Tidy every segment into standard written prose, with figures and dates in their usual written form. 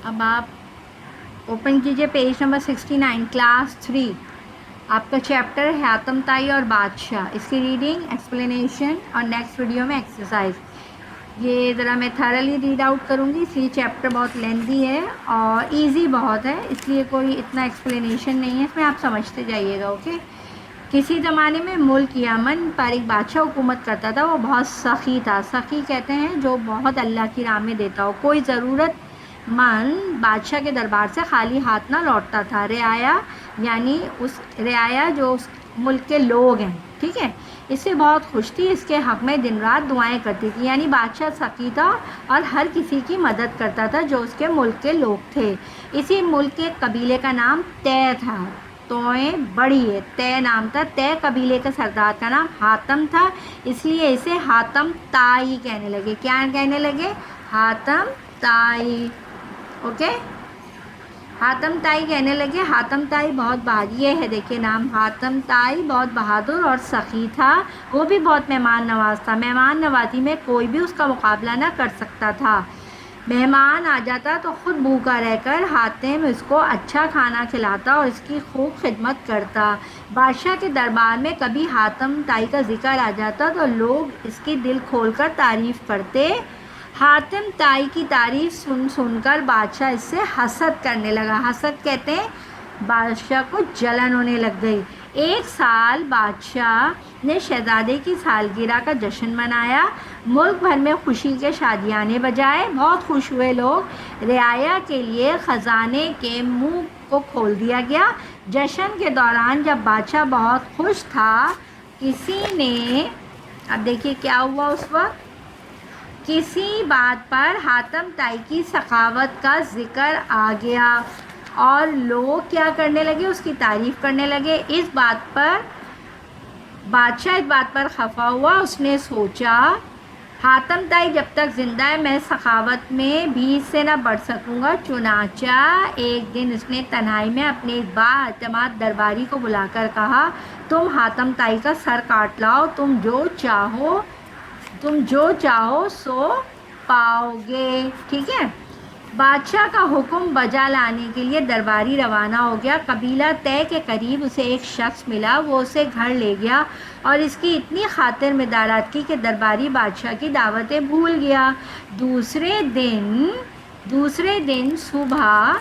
अब आप ओपन कीजिए पेज नंबर 69, क्लास 3। आपका चैप्टर है हातम ताई और बादशाह। इसकी रीडिंग, एक्सप्लेनेशन और नेक्स्ट वीडियो में एक्सरसाइज। ये ज़रा मैं थरली रीड आउट करूँगी, इसलिए चैप्टर बहुत लेंथी है और इजी बहुत है, इसलिए कोई इतना एक्सप्लेनेशन नहीं है इसमें, आप समझते जाइएगा। ओके। किसी ज़माने में मुल्क यमन पर एक बादशाह हुकूमत करता था। वो बहुत सखी था। सखी कहते हैं जो बहुत अल्लाह की राह में देता हो। कोई ज़रूरतमंद बादशाह के दरबार से खाली हाथ ना लौटता था। रियाया यानी उस रियाया जो उस मुल्क के लोग हैं, ठीक है, इससे बहुत खुश थी। इसके हक़ में दिन रात दुआएं करती थी। यानी बादशाह सखी था और हर किसी की मदद करता था जो उसके मुल्क के लोग थे। इसी मुल्क के कबीले का नाम तय था। तोए बड़ी है, तय नाम था। तय कबीले के सरदार का नाम हातम था, इसलिए इसे हातम ताई कहने लगे। क्या कहने लगे? हातम ताई। ओके, हातम ताई कहने लगे। हातम ताई बहुत बहादुर है, देखिए नाम हातम ताई, बहुत बहादुर और सखी था। वो भी बहुत मेहमान नवाज था। मेहमान नवाजी में कोई भी उसका मुकाबला ना कर सकता था। मेहमान आ जाता तो ख़ुद भूखा रहकर हातिम इसको अच्छा खाना खिलाता और इसकी खूब खिदमत करता। बादशाह के दरबार में कभी हातम ताई का जिक्र आ जाता तो लोग इसकी दिल खोलकर तारीफ़ करते। हातिम ताई की तारीफ़ सुन सुनकर बादशाह इससे हसद करने लगा। हसद कहते हैं बादशाह को जलन होने लग गई। एक साल बादशाह ने शहज़ादे की सालगिरह का जश्न मनाया। मुल्क भर में खुशी के शादियाने बजाए। बहुत खुश हुए लोग। रियाया के लिए ख़जाने के मुंह को खोल दिया गया। जश्न के दौरान जब बादशाह बहुत खुश था, किसी ने, अब देखिए क्या हुआ उस वक्त, किसी बात पर हातम ताई की सखावत का जिक्र आ गया और लोग क्या करने लगे? उसकी तारीफ़ करने लगे। इस बात पर बादशाह खफा हुआ। उसने सोचा हातम ताई जब तक ज़िंदा है मैं सखावत में भी से ना बढ़ सकूँगा। चुनाचा एक दिन उसने तन्हाई में अपने एक बाएतमाद दरबारी को बुलाकर कहा, तुम हातम ताई का सर काट लाओ। तुम जो चाहो सो पाओगे। ठीक है। बादशाह का हुक्म बजा लाने के लिए दरबारी रवाना हो गया। कबीला तय के करीब उसे एक शख्स मिला। वो उसे घर ले गया और इसकी इतनी खातिर मदारात की कि दरबारी बादशाह की दावतें भूल गया। दूसरे दिन सुबह,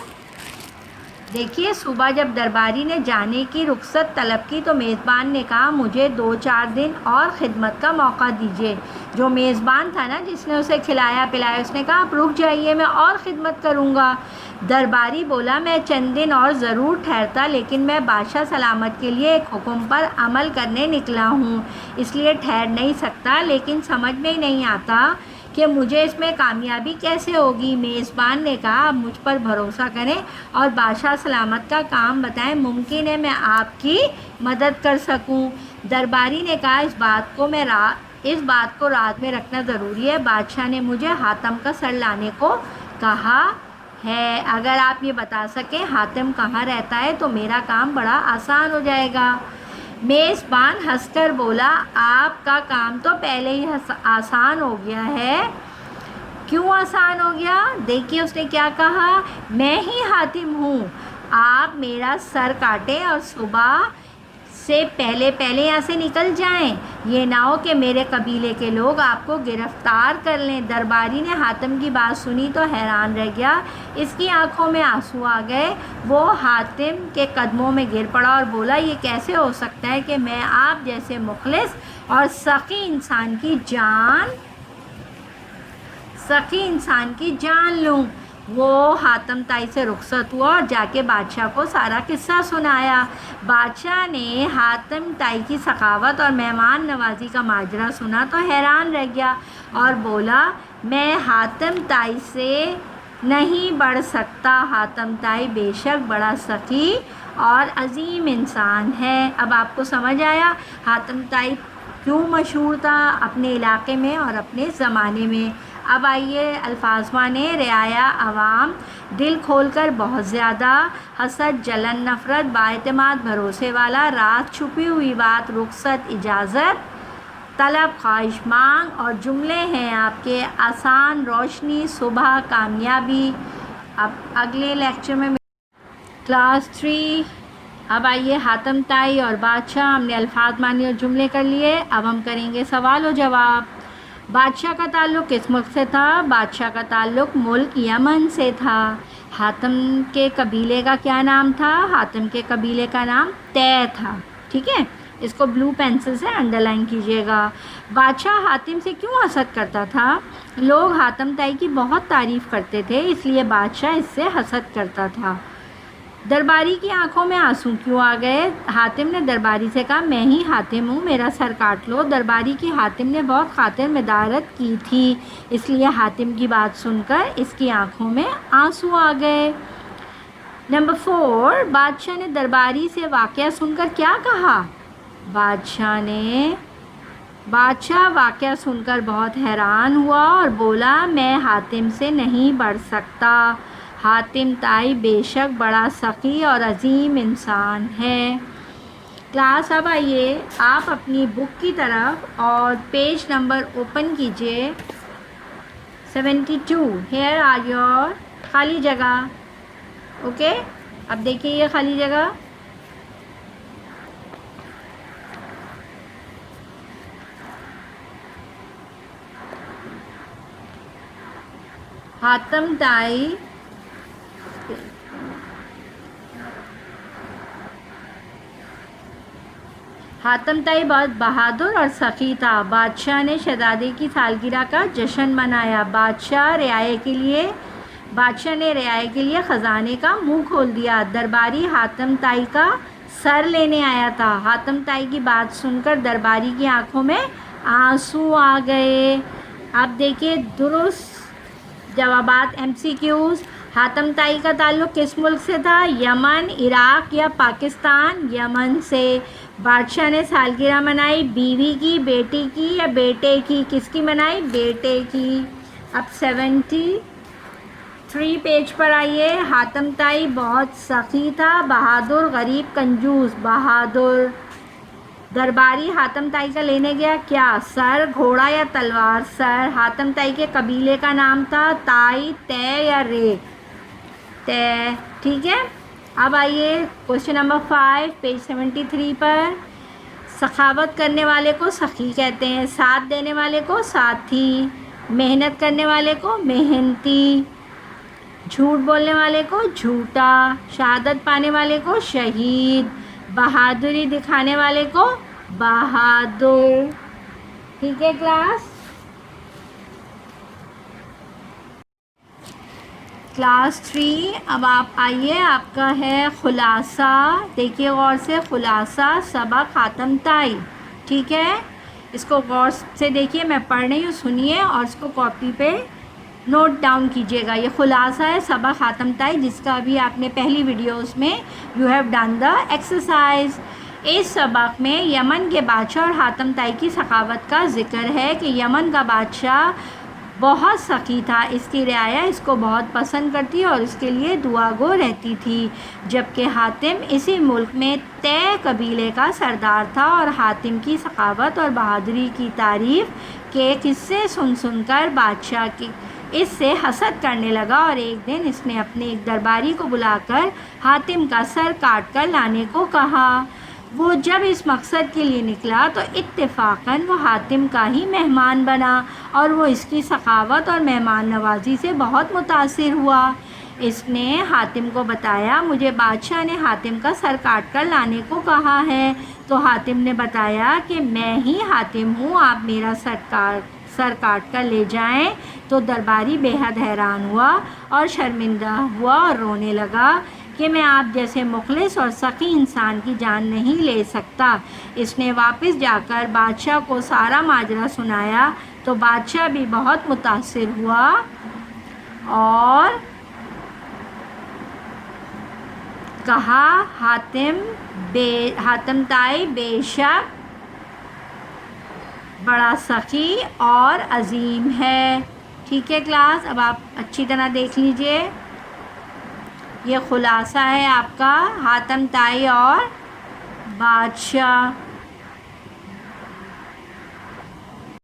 देखिए सुबह जब दरबारी ने जाने की रुख्सत तलब की तो मेज़बान ने कहा, मुझे 2-4 दिन और ख़िदमत का मौका दीजिए। जो मेज़बान था ना, जिसने उसे खिलाया पिलाया, उसने कहा आप रुक जाइए, मैं और ख़िदमत करूँगा। दरबारी बोला, मैं चंद दिन और ज़रूर ठहरता, लेकिन मैं बादशाह सलामत के लिए एक हुक्म पर अमल करने निकला हूँ, इसलिए ठहर नहीं सकता। लेकिन समझ में ही नहीं आता कि मुझे इसमें कामयाबी कैसे होगी। मेज़बान ने कहा, आप मुझ पर भरोसा करें और बादशाह सलामत का काम बताएं, मुमकिन है मैं आपकी मदद कर सकूं। दरबारी ने कहा, इस बात को रात में रखना ज़रूरी है। बादशाह ने मुझे हातम का सर लाने को कहा है। अगर आप ये बता सकें हातिम कहाँ रहता है तो मेरा काम बड़ा आसान हो जाएगा। मेज़बान हंसकर बोला, आपका काम तो पहले ही आसान हो गया है। क्यों आसान हो गया? देखिए उसने क्या कहा, मैं ही हातिम हूँ। आप मेरा सर काटें और सुबह से पहले यहाँ से निकल जाएं। ये ना हो कि मेरे कबीले के लोग आपको गिरफ्तार कर लें। दरबारी ने हातिम की बात सुनी तो हैरान रह गया। इसकी आंखों में आंसू आ गए। वो हातिम के कदमों में गिर पड़ा और बोला, ये कैसे हो सकता है कि मैं आप जैसे मुखलिस और सखी इंसान की जान लूँ। वो हातम ताई से रुखसत हुआ और जाके बादशाह को सारा किस्सा सुनाया। बादशाह ने हातम ताई की सखावत और मेहमान नवाजी का माजरा सुना तो हैरान रह गया और बोला, मैं हातम ताई से नहीं बढ़ सकता। हातम ताई बेशक बड़ा सखी और अजीम इंसान है। अब आपको समझ आया हातम ताई क्यों मशहूर था अपने इलाके में और अपने ज़माने में। अब आइए अल्फाज माने। रियाया अवाम दिल खोलकर बहुत ज़्यादा, हसद जलन नफ़रत, बाएतमाद भरोसे वाला, रात छुपी हुई बात, रुखसत इजाज़त, तलब ख्वाहिश मांग और जुमले हैं आपके आसान, रोशनी सुबह, कामयाबी, اب اگلے لیکچر میں کلاس 3. اب آئیے حاتم طائی اور بادشاہ. ہم نے الفاظ معنی اور جملے کر لیے. اب ہم کریں گے سوال و جواب. بادشاہ کا تعلق کس ملک سے تھا؟ بادشاہ کا تعلق ملک یمن سے تھا. حاتم کے قبیلے کا کیا نام تھا؟ حاتم کے قبیلے کا نام طے تھا. ٹھیک ہے، اس کو بلو پینسل سے انڈر لائن کیجیے گا. بادشاہ حاتم سے کیوں حسد کرتا تھا؟ لوگ حاتم طائی کی بہت تعریف کرتے تھے، اس لیے بادشاہ اس سے حسد کرتا تھا. درباری کی آنکھوں میں آنسو کیوں آ گئے؟ حاتم نے درباری سے کہا میں ہی حاتم ہوں، میرا سر کاٹ لو. درباری کی حاتم نے بہت خاطر مدارت کی تھی، اس لیے حاتم کی بات سن کر اس کی آنکھوں میں آنسو آ گئے. نمبر 4، بادشاہ نے درباری سے واقعہ سن کر کیا کہا؟ بادشاہ واقعہ سن کر بہت حیران ہوا اور بولا میں حاتم سے نہیں بڑھ سکتا. حاتم طائی بے شک بڑا سخی اور عظیم انسان ہے. کلاس اب آئیے آپ اپنی بک کی طرف اور پیج نمبر اوپن کیجئے 72. ہیئر آر یور خالی جگہ. اوکے، اب دیکھیے یہ خالی جگہ. حاتم طائی بہت بہادر اور سخی تھا. بادشاہ نے شہزادے کی سالگرہ کا جشن منایا. بادشاہ نے رعایا کے لیے خزانے کا منہ کھول دیا. درباری حاتم طائی کا سر لینے آیا تھا. حاتم طائی کی بات سن کر درباری کی آنکھوں میں آنسو آ گئے. اب دیکھیے درست جوابات MCQs. حاتم طائی کا تعلق کس ملک سے تھا؟ یمن، عراق یا پاکستان؟ یمن سے. بادشاہ نے سالگرہ منائی بیوی کی، بیٹی کی یا بیٹے کی؟ کس کی منائی؟ بیٹے کی. اب 73 پیج پر آئیے. حاتم طائی بہت سخی تھا، بہادر، غریب، کنجوس. بہادر. درباری حاتم طائی کا لینے گیا کیا؟ سر، گھوڑا یا تلوار؟ سر. حاتم طائی کے قبیلے کا نام تھا طائی، طے یا رے؟ طے. ٹھیک ہے، اب آئیے کوشچن نمبر 5 پیج 73 پر. سخاوت کرنے والے کو سخی کہتے ہیں، ساتھ دینے والے کو ساتھی، محنت کرنے والے کو محنتی، جھوٹ بولنے والے کو جھوٹا، شہادت پانے والے کو شہید، بہادری دکھانے والے کو بہادر. ٹھیک ہے کلاس. کلاس 3 اب آپ آئیے، آپ کا ہے خلاصہ. دیکھیے غور سے، خلاصہ سبق حاتم طائی. ٹھیک ہے، اس کو غور سے دیکھیے، میں پڑھ رہی ہوں، سنیے اور اس کو کاپی پہ نوٹ ڈاؤن کیجیے گا. یہ خلاصہ ہے سبق حاتم طائی، جس کا ابھی آپ نے پہلی ویڈیوز میں you have done the exercise. اس سبق میں یمن کے بادشاہ اور حاتم طائی کی سخاوت کا ذکر ہے کہ یمن کا بادشاہ بہت سخی تھا، اس کی رعایا اس کو بہت پسند کرتی اور اس کے لیے دعا گو رہتی تھی. جبکہ حاتم اسی ملک میں طے قبیلے کا سردار تھا اور حاتم کی سخاوت اور بہادری کی تعریف کے قصے سن کر بادشاہ کی اس سے حسد کرنے لگا اور ایک دن اس نے اپنے ایک درباری کو بلا کر حاتم کا سر کاٹ کر لانے کو کہا. وہ جب اس مقصد کے لیے نکلا تو اتفاقاً وہ حاتم کا ہی مہمان بنا اور وہ اس کی سخاوت اور مہمان نوازی سے بہت متاثر ہوا. اس نے حاتم کو بتایا مجھے بادشاہ نے حاتم کا سر کاٹ کر لانے کو کہا ہے. تو حاتم نے بتایا کہ میں ہی حاتم ہوں، آپ میرا سر کاٹ کر لے جائیں. تو درباری بے حد حیران ہوا اور شرمندہ ہوا اور رونے لگا کہ میں آپ جیسے مخلص اور سخی انسان کی جان نہیں لے سکتا. اس نے واپس جا کر بادشاہ کو سارا ماجرا سنایا تو بادشاہ بھی بہت متاثر ہوا اور کہا حاتم طائی بے شک بڑا سخی اور عظیم ہے. ٹھیک ہے کلاس، اب آپ اچھی طرح دیکھ لیجئے. یہ خلاصہ ہے آپ کا حاتم طائی اور بادشاہ.